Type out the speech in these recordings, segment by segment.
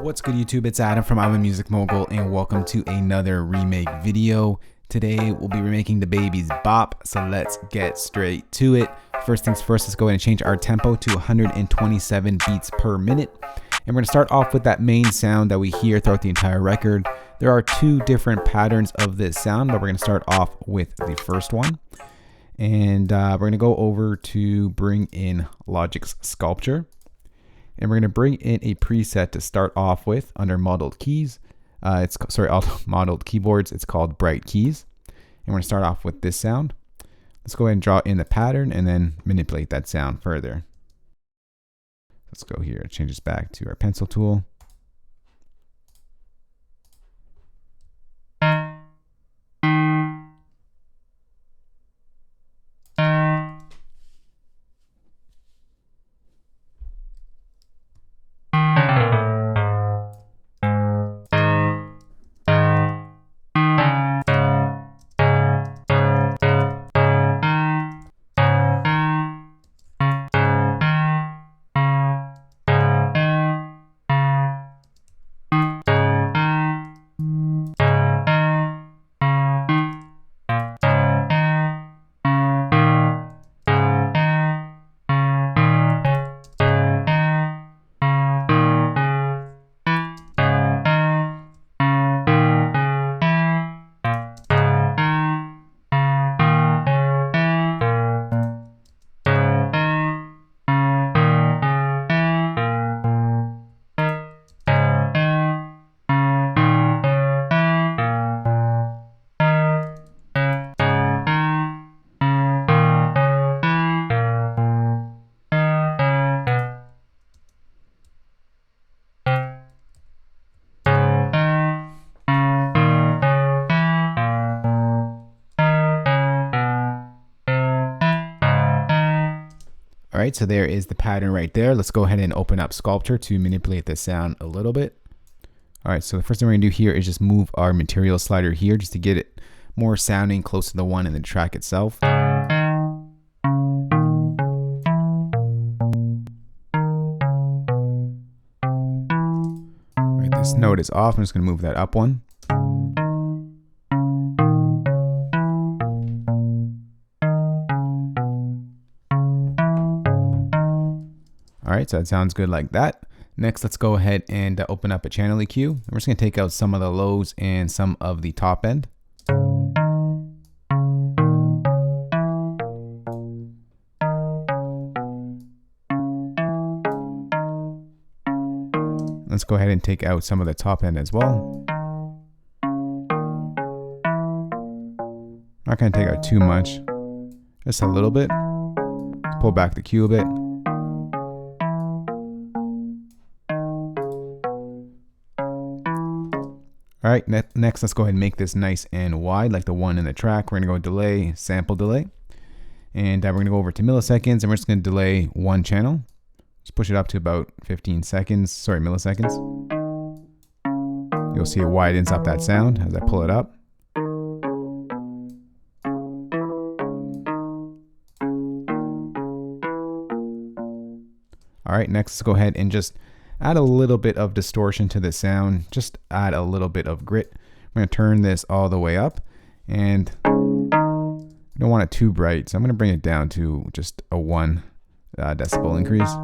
What's good, YouTube? It's Adam from I'm a Music Mogul, and welcome to another remake video. Today we'll be remaking DaBaby's BOP, so let's get straight to it. First things first, let's go ahead and change our tempo to 127 beats per minute. And we're going to start off with that main sound that we hear throughout the entire record. There are two different patterns of this sound, but we're going to start off with the first one. And we're going to go over to bring in Logic's Sculpture. And we're going to bring in a preset to start off with under modeled keys. Modeled keyboards. It's called Bright Keys. And we're going to start off with this sound. Let's go ahead and draw in the pattern and then manipulate that sound further. Let's go here and change this back to our pencil tool. All right, so there is the pattern right there. Let's go ahead and open up Sculpture to manipulate the sound a little bit. All right, so the first thing we're gonna do here is just move our material slider here just to get it more sounding close to the one in the track itself. All right, this note is off. I'm just gonna move that up one. All right, so that sounds good like that. Next, let's go ahead and open up a channel EQ. We're just gonna take out some of the lows and some of the top end. Let's go ahead and take out some of the top end as well. Not gonna take out too much, just a little bit. Let's pull back the Q a bit. All right, next let's go ahead and make this nice and wide like the one in the track. We're gonna go delay, sample delay. And we're gonna go over to milliseconds and we're just gonna delay one channel. Just push it up to about 15 seconds, sorry, milliseconds. You'll see it widens up that sound as I pull it up. All right, next let's go ahead and just add a little bit of distortion to the sound, just add a little bit of grit. I'm gonna turn this all the way up and I don't want it too bright, so I'm gonna bring it down to just a 1 decibel increase.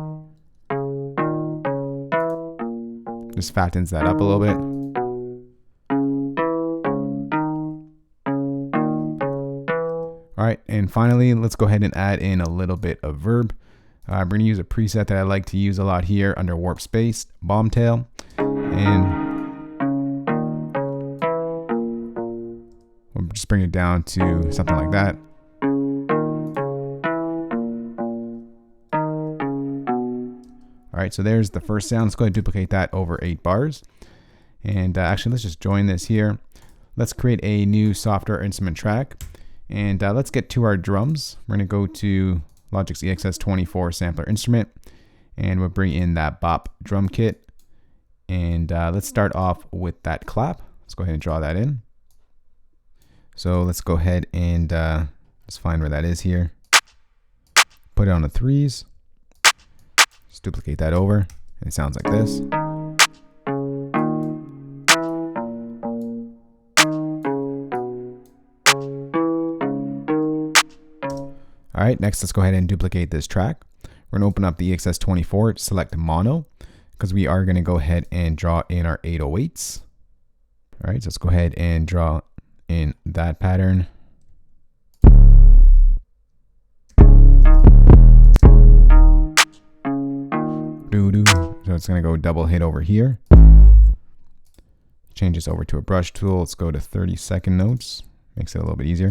Just fattens that up a little bit. All right, and finally, let's go ahead and add in a little bit of verb. We're going to use a preset that I like to use a lot here under Warp Space, Bombtail. And we'll just bring it down to something like that. All right, so there's the first sound. Let's go ahead and duplicate that over 8 bars. And actually, let's just join this here. Let's create a new software instrument track. And let's get to our drums. We're going to go to Logic's EXS24 sampler instrument, and we'll bring in that BOP drum kit. And let's start off with that clap. Let's go ahead and draw that in. So let's go ahead and just find where that is here. Put it on the 3s. Just duplicate that over, and it sounds like this. right, next let's go ahead and duplicate this track. We're gonna open up the EXS24, select mono, because we are gonna go ahead and draw in our 808s. All right, so let's go ahead and draw in that pattern. So it's gonna go double hit over here. Change this over to a brush tool. Let's go to 30-second notes. Makes it a little bit easier.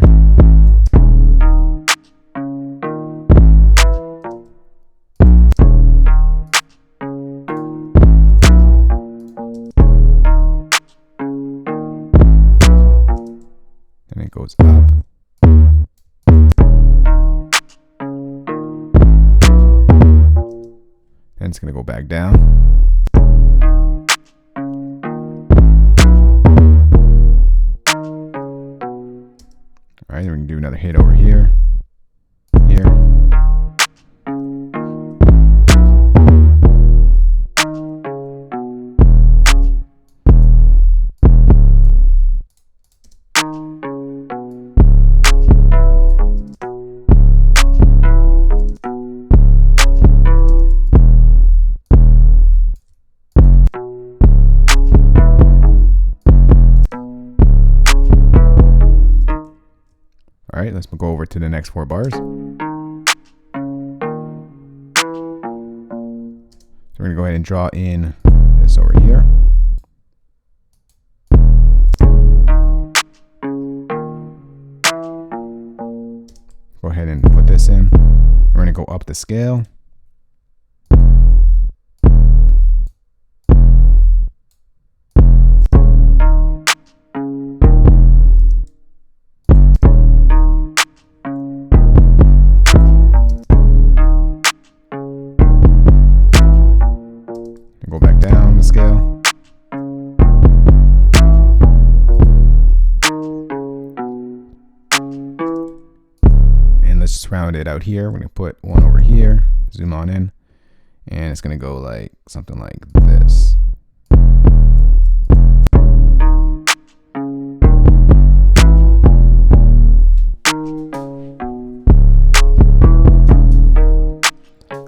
And it goes up. And it's going to go back down. All right, then we can do another hit over here, here. All right, let's go over to the next 4 bars. So we're gonna go ahead and draw in this over here. Go ahead and put this in. We're gonna go up the scale. Go back down the scale. And let's just round it out here. We're going to put one over here, zoom on in, and it's going to go like something like this.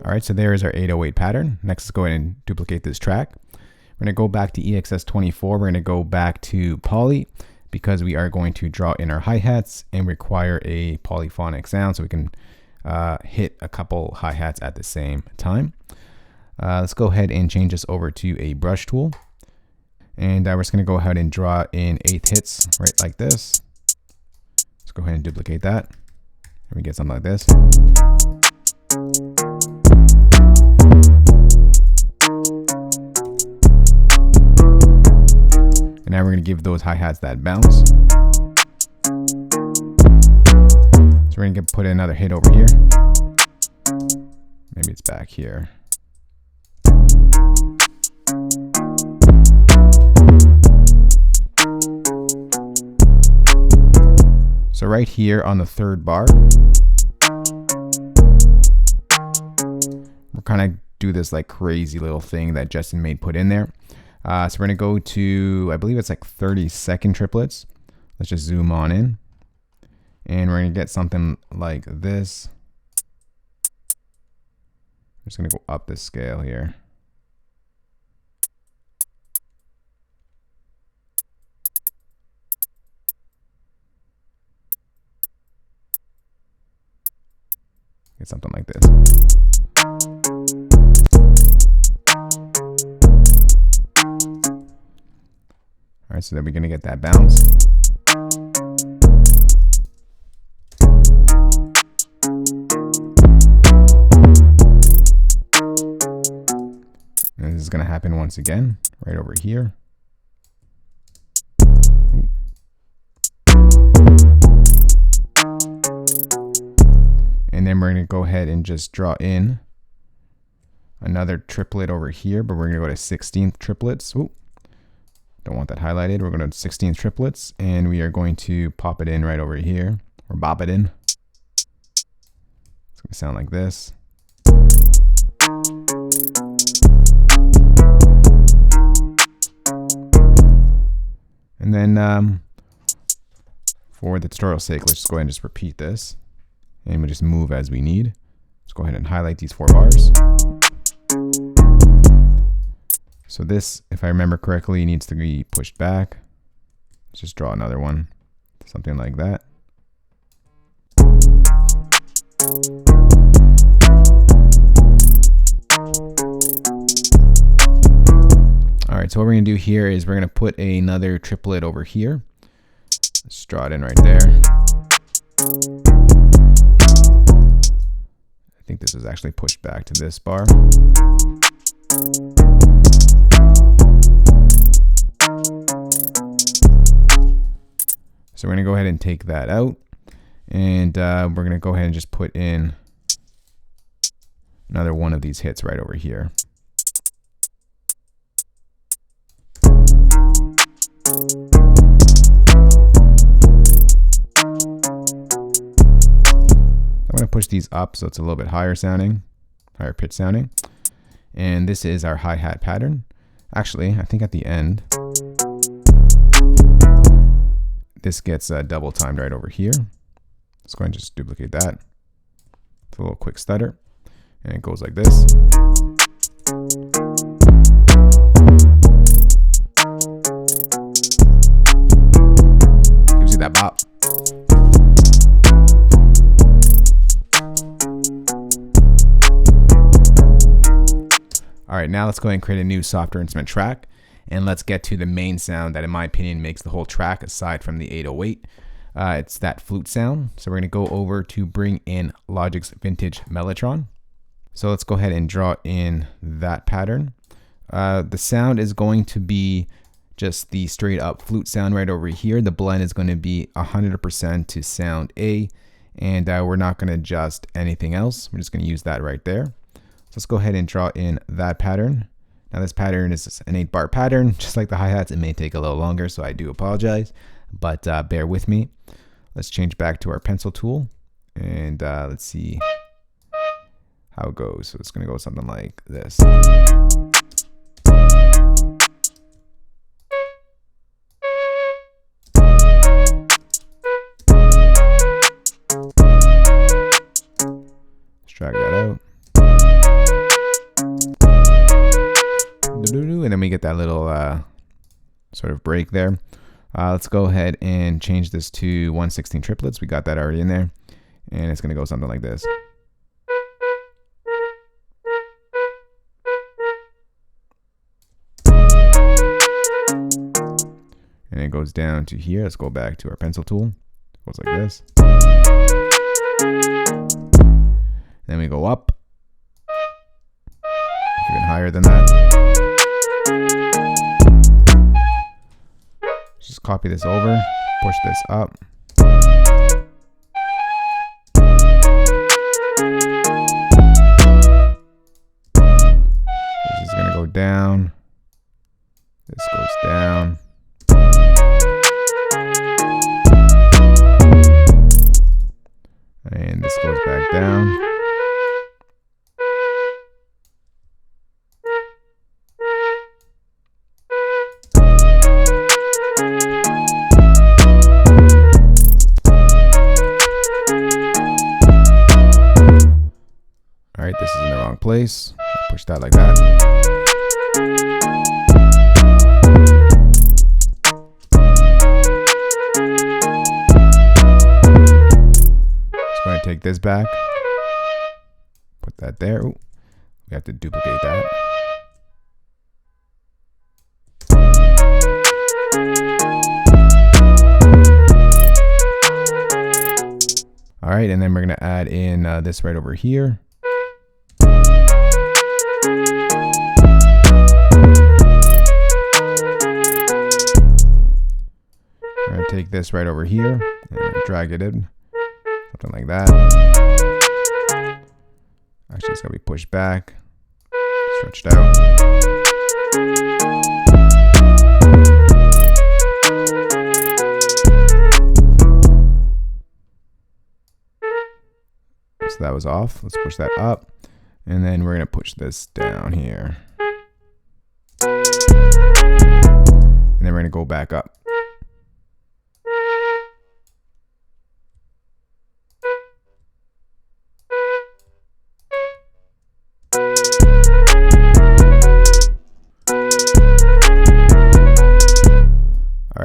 All right, so there is our 808 pattern. Next, let's go ahead and duplicate this track. We're gonna go back to EXS24. We're gonna go back to poly because we are going to draw in our hi-hats and require a polyphonic sound so we can hit a couple hi-hats at the same time. Let's go ahead and change this over to a brush tool. And we're just gonna go ahead and draw in 8th hits right like this. Let's go ahead and duplicate that. And we get something like this. And now we're going to give those hi-hats that bounce. So we're going to put another hit over here. Maybe it's back here. So right here on the 3rd bar, we're kind of do this like crazy little thing that Jetsonmade put in there. So we're going to go to, I believe it's like 30-second triplets. Let's just zoom on in. And we're going to get something like this. I'm just going to go up this scale here. Get something like this. All right, so then we're going to get that bounce. And this is going to happen once again, right over here. And then we're going to go ahead and just draw in another triplet over here, but we're going to go to 16th triplets. Ooh. Don't want that highlighted. We're going to 16th triplets, and we are going to pop it in right over here, or bop it in. It's going to sound like this. And then for the tutorial's sake, let's just go ahead and just repeat this. and we just move as we need. Let's go ahead and highlight these 4 bars. So this, if I remember correctly, needs to be pushed back. Let's just draw another one, something like that. All right, so what we're gonna do here is we're gonna put another triplet over here. Let's draw it in right there. I think this is actually pushed back to this bar. So we're gonna go ahead and take that out, and we're gonna go ahead and just put in another one of these hits right over here. I'm gonna push these up so it's a little bit higher sounding, higher pitch sounding. And this is our hi-hat pattern. Actually, I think at the end, this gets double timed right over here. Let's go ahead and just duplicate that. It's a little quick stutter, and it goes like this. Gives you that bop. All right, now let's go ahead and create a new software instrument track, and let's get to the main sound that in my opinion makes the whole track aside from the 808. It's that flute sound. So we're gonna go over to bring in Logic's Vintage Mellotron. So let's go ahead and draw in that pattern. The sound is going to be just the straight up flute sound right over here. The blend is going to be 100% to sound A, and we're not gonna adjust anything else. We're just gonna use that right there. So let's go ahead and draw in that pattern. Now this pattern is an 8-bar pattern, just like the hi-hats. It may take a little longer, so I do apologize, but bear with me. Let's change back to our pencil tool, and let's see how it goes. So it's gonna go something like this. Let's drag that out. And then we get that little sort of break there. Let's go ahead and change this to 1/16 triplets. We got that already in there, and it's gonna go something like this. And it goes down to here. Let's go back to our pencil tool. It goes like this. Then we go up, even higher than that. Just copy this over, push this up. This is gonna go down. This goes down. And this goes back down. All right, this is in the wrong place. Push that like that. Just going to take this back. Put that there. Ooh, we have to duplicate that. All right, and then we're going to add in this right over here. We're going to take this right over here and drag it in, something like that. Actually, it's going to be pushed back, stretched out. So that was off. Let's push that up, and then we're going to push this down here. And then we're going to go back up.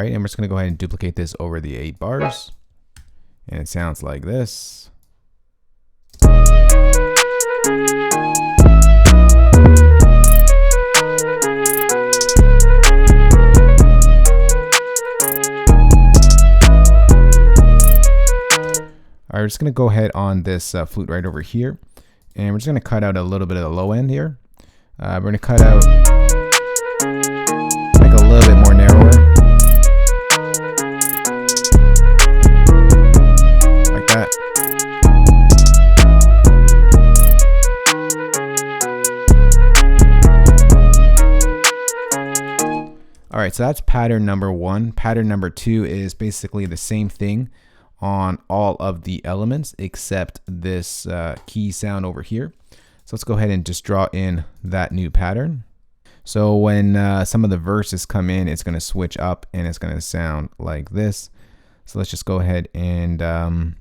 right, and we're just gonna go ahead and duplicate this over the 8 bars. And it sounds like this. All right, we're just gonna go ahead on this flute right over here, and we're just gonna cut out a little bit of the low end here. We're gonna cut out like a little bit more narrower, like that. All right, so that's pattern number 1. Pattern number 2 is basically the same thing on all of the elements except this key sound over here. So let's go ahead and just draw in that new pattern. So when some of the verses come in, it's going to switch up and it's going to sound like this. So let's just go ahead and let's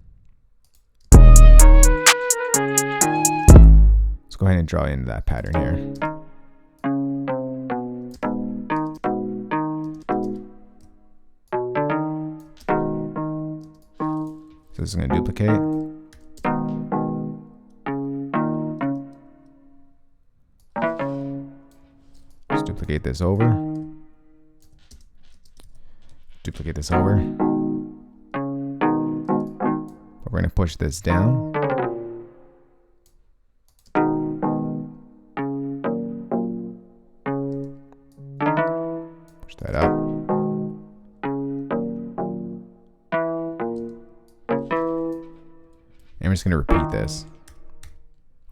go ahead and draw in that pattern here. So this is going to duplicate. Let's duplicate this over. Duplicate this over. We're going to push this down. Push that up. And we're just going to repeat this.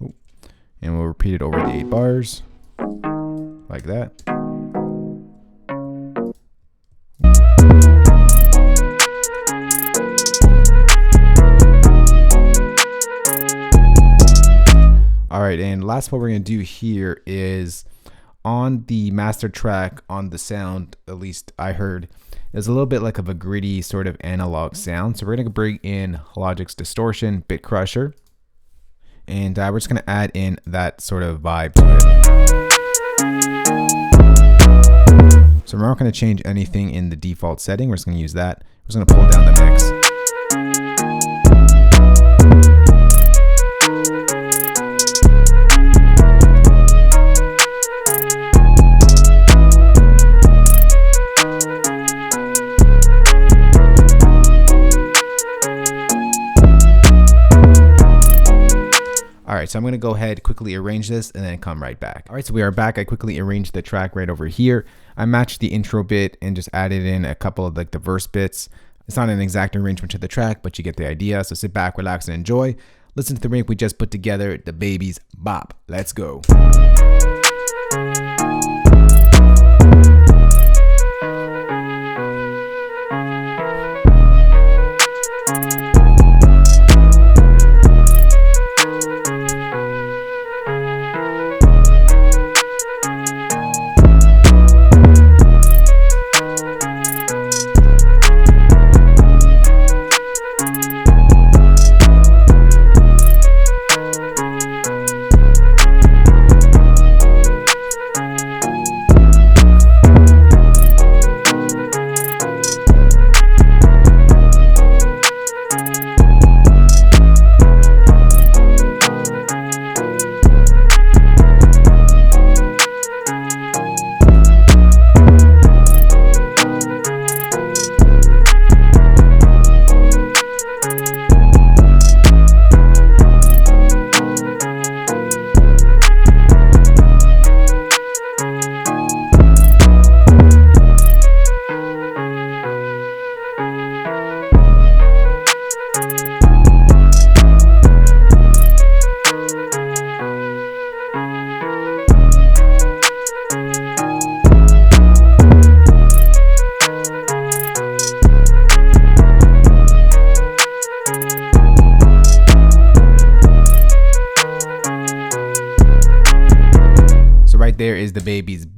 Ooh. And we'll repeat it over the 8 bars. Like that. All right, and last what we're going to do here is on the master track, on the sound, at least I heard, is a little bit like of a gritty sort of analog sound. So we're going to bring in Logic's distortion, bit crusher, and we're just going to add in that sort of vibe to it. So we're not going to change anything in the default setting. We're just going to use that. We're just going to pull down the mix. All right, so I'm gonna go ahead, quickly arrange this, and then come right back. All right, so we are back. I quickly arranged the track right over here. I matched the intro bit and just added in a couple of like the verse bits. It's not an exact arrangement to the track, but you get the idea. So sit back, relax, and enjoy. Listen to the remake we just put together, DaBaby's Bop. Let's go.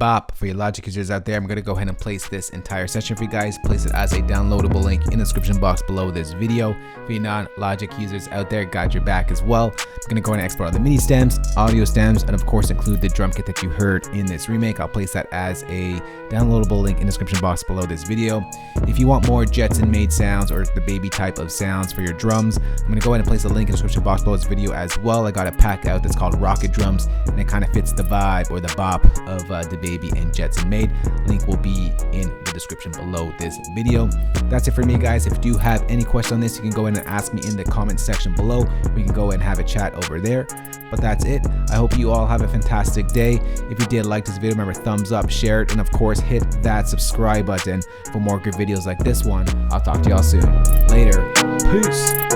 BOP. For your Logic users out there, I'm going to go ahead and place this entire session for you guys, place it as a downloadable link in the description box below this video. For your non-Logic users out there, got your back as well. I'm going to go ahead and export all the MIDI stems, audio stems, and of course include the drum kit that you heard in this remake. I'll place that as a downloadable link in the description box below this video. If you want more Jetsonmade sounds or DaBaby type of sounds for your drums, I'm going to go ahead and place a link in the description box below this video as well. I got a pack out that's called Rocket Drums, and it kind of fits the vibe or the bop of DaBaby and Jetsonmade. Link will be in the description below this video. That's it for me, guys. If you do have any questions on this, you can go ahead and ask me in the comment section below. We can go ahead and have a chat over there. But that's it. I hope you all have a fantastic day. If you did like this video, remember, thumbs up, share it, and of course hit that subscribe button for more good videos like this one. I'll talk to y'all soon. Later. Peace.